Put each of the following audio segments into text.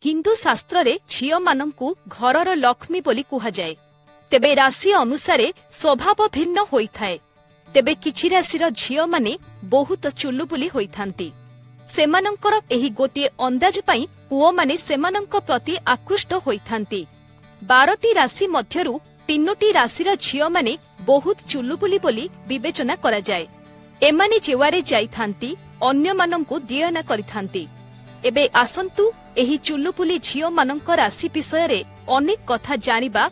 हिंदू शास्त्र रे झियो मानंकु घरर लक्ष्मी बोली कुहाजाए। तेबे राशि अनुसारे स्वभाव भिन्न होइथाए। तेबे किछि राशिर झियो माने बहुत चुलुबुली होइथांती। सेमानंकर एही गोटिए अंदाज पई पुओ माने सेमानंक प्रति आकृष्ट होइथांती। 12टी राशि मध्यरु 3टी राशिर झियो माने बहुत चुलुबुली बोली विवेचना करा जाए। एमाने जेवारे जाइथांती अन्य मानंकु दियना करिथांती। एबे आसंतु एही चुलुपुली झियो मानंक राशि विषय रे अनेक कथा जानिबा।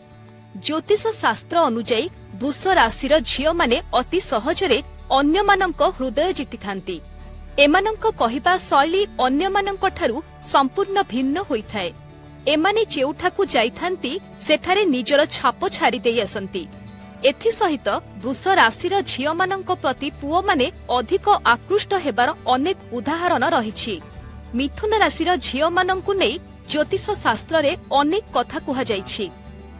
ज्योतिष शास्त्र अनुଯାयी वृष राशिर झियो माने अति सहजरे अन्य मानंक हृदय जितिथांती। एमानंक कहिबा शैली अन्य मानंक ठारू संपूर्ण भिन्न होइथाए। एमाने जेउठाकु जाइथांती सेठारे निजर छाप छाड़ी देई आसंती। एथि सहित वृष राशिर झियो मानंक प्रति पुओ माने अधिक आकृष्ट हेबार अनेक उदाहरण रहिछि। मिथुन राशिर झियो मानंकु नै ज्योतिष शास्त्र रे अनेक कथा कुहा जाइछि।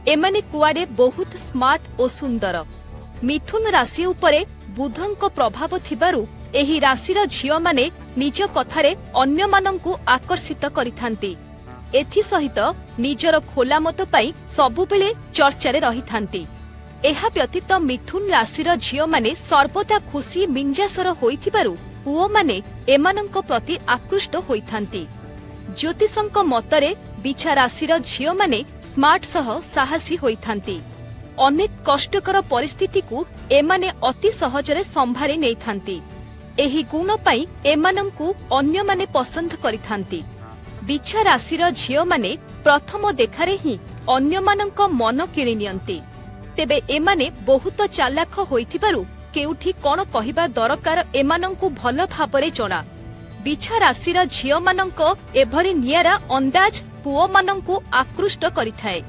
एमाने कुआडे बहुत स्मार्ट और सुंदर। मिथुन राशि उपरे बुधंक प्रभाव थिबारु एही राशिर झियो माने निज कथारे अन्य मानंकु आकर्षित करिथांती। एथि सहित निजर खोला मत पई सबुबेले चर्चारे रहिथांती। एहा व्यतीत मिथुन राशिर झियो माने सर्वदा खुशी मिंजासर होइथिबारु पुओ माने एमानंक प्रति आकृष्ट होइथांती। ज्योतिषंक मतरे बिछा राशिर झियो माने स्मार्ट सह साहसी होइथांती। अनेक कष्टकर परिस्थिति को एमाने अति सहजरे संभारी नेइथांती। एही गुण पई एमानंकु अन्य माने पसंद करिथांती। बिछा राशिर झियो माने प्रथम देखारे ही अन्य मानंक मन किणी नियंती। तेबे एमाने बहुत चालाक होइथिबारु केउठी कोन कहिबा दरकार एमानंकु भल भाबरे जणा। बिछा राशिर झियो मानंक एभरी नियारा अंदाज पुओ मानंकु आकृष्ट करिथाए।